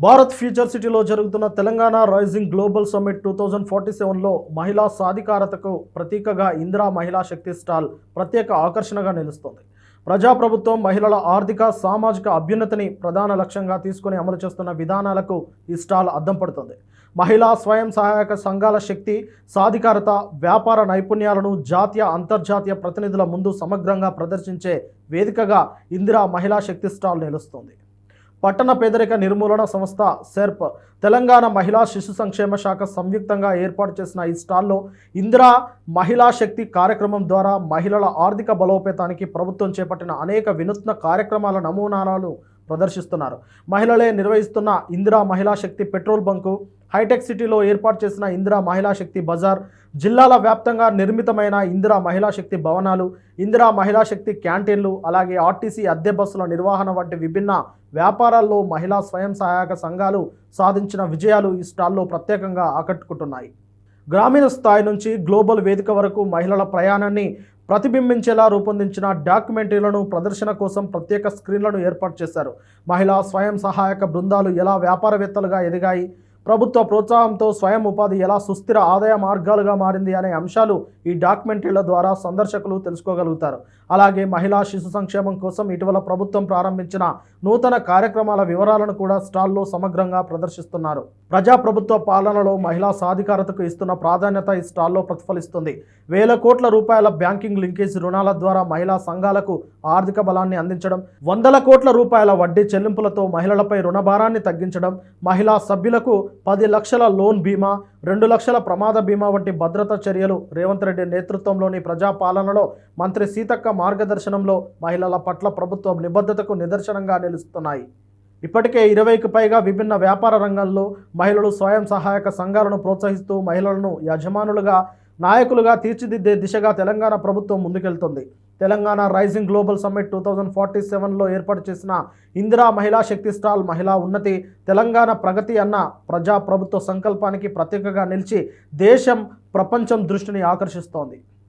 Bharat future సిటీలో జరుగుతున్న Telangana rising global summit 2047లో మహిళా సాధికారతకు ప్రతీకగా ఇందిరా మహిళా శక్తి స్టాల్ ప్రత్యేక ఆకర్షణగా నిలుస్తోంది. ప్రజాప్రభుత్వం మహిళల ఆర్థిక సామాజిక అభ్యున్నతిని ప్రధాన లక్ష్యంగా తీసుకుని అమలు చేస్తున్న విధానాలకు ఈ స్టాల్ అద్దం పడుతుంది. మహిళా స్వయం సహాయక సంఘాల శక్తి, సాధికారత, వ్యాపార నైపుణ్యాలను జాతీయ అంతర్జాతీయ ప్రతినిధుల ముందు సమగ్రంగా ప్రదర్శించే వేదికగా ఇందిరా మహిళా శక్తి స్టాల్ నిలుస్తుంది. పట్టణ పేదరిక నిర్మూలన సంస్థ సెర్ప్, తెలంగాణ మహిళా శిశు సంక్షేమ శాఖ సంయుక్తంగా ఏర్పాటు చేసిన ఈ స్టాల్లో ఇందిరా మహిళా శక్తి కార్యక్రమం ద్వారా మహిళల ఆర్థిక బలోపేతానికి ప్రభుత్వం చేపట్టిన అనేక వినూత్న కార్యక్రమాల నమూనాలను ప్రదర్శిస్తున్నారు. మహిళలే నిర్వహిస్తున్న ఇందిరా మహిళా శక్తి పెట్రోల్ బంకు, హైటెక్ సిటీలో ఏర్పాటు చేసిన ఇందిరా మహిళా శక్తి బజార్, జిల్లాల వ్యాప్తంగా నిర్మితమైన ఇందిరా మహిళా శక్తి భవనాలు, ఇందిరా మహిళా శక్తి క్యాంటీన్లు, అలాగే ఆర్టీసీ అద్దె బస్సుల నిర్వహణ వంటి విభిన్న వ్యాపారాల్లో మహిళా స్వయం సహాయక సంఘాలు సాధించిన విజయాలు ఈ స్టాల్లో ప్రత్యేకంగా ఆకట్టుకుంటున్నాయి. గ్రామీణ స్థాయి నుంచి గ్లోబల్ వేదిక వరకు మహిళల ప్రయాణాన్ని ప్రతిబింబించేలా రూపొందించిన డాక్యుమెంటరీలను ప్రదర్శన కోసం ప్రత్యేక స్క్రీన్లను ఏర్పాటు చేశారు. మహిళా స్వయం సహాయక బృందాలు ఎలా వ్యాపారవేత్తలుగా ఎదిగాయి, ప్రభుత్వ ప్రోత్సాహంతో స్వయం ఉపాధి ఎలా సుస్థిర ఆదాయ మార్గాలుగా మారింది అనే అంశాలు ఈ డాక్యుమెంటరీల ద్వారా సందర్శకులు తెలుసుకోగలుగుతారు. అలాగే మహిళా శిశు సంక్షేమం కోసం ఇటీవల ప్రభుత్వం ప్రారంభించిన నూతన కార్యక్రమాల వివరాలను కూడా స్టాల్లో సమగ్రంగా ప్రదర్శిస్తున్నారు. ప్రజాప్రభుత్వ పాలనలో మహిళా సాధికారతకు ఇస్తున్న ప్రాధాన్యత ఈ స్టాల్లో ప్రతిఫలిస్తుంది. వేల కోట్ల రూపాయల బ్యాంకింగ్ లింకేజ్ రుణాల ద్వారా మహిళా సంఘాలకు ఆర్థిక బలాన్ని అందించడం, వందల కోట్ల రూపాయల వడ్డీ చెల్లింపులతో మహిళలపై రుణభారాన్ని తగ్గించడం, మహిళా సభ్యులకు 10 లక్షల లోన్ బీమా, 2 లక్షల ప్రమాద బీమా వంటి భద్రతా చర్యలు రేవంత్ రెడ్డి నేతృత్వంలోని ప్రజాపాలనలో మంత్రి సీతక్క మార్గదర్శనంలో మహిళల పట్ల ప్రభుత్వ నిబద్ధతకు నిదర్శనంగా నిలుస్తున్నాయి. ఇప్పటికే 20కి పైగా విభిన్న వ్యాపార రంగాల్లో మహిళలు స్వయం సహాయక సంఘాలను ప్రోత్సహిస్తూ మహిళలను యజమానులుగా, నాయకులుగా తీర్చిదిద్దే దిశగా తెలంగాణ ప్రభుత్వం ముందుకెళ్తుంది. తెలంగాణ రైజింగ్ గ్లోబల్ సమ్మిట్ 2047లో ఏర్పాటు చేసిన ఇందిరా మహిళా శక్తి స్టాల్ మహిళా ఉన్నతి, తెలంగాణ ప్రగతి అన్న ప్రజా ప్రభుత్వ సంకల్పానికి ప్రతీకగా నిలిచి దేశం, ప్రపంచం దృష్టిని ఆకర్షిస్తోంది.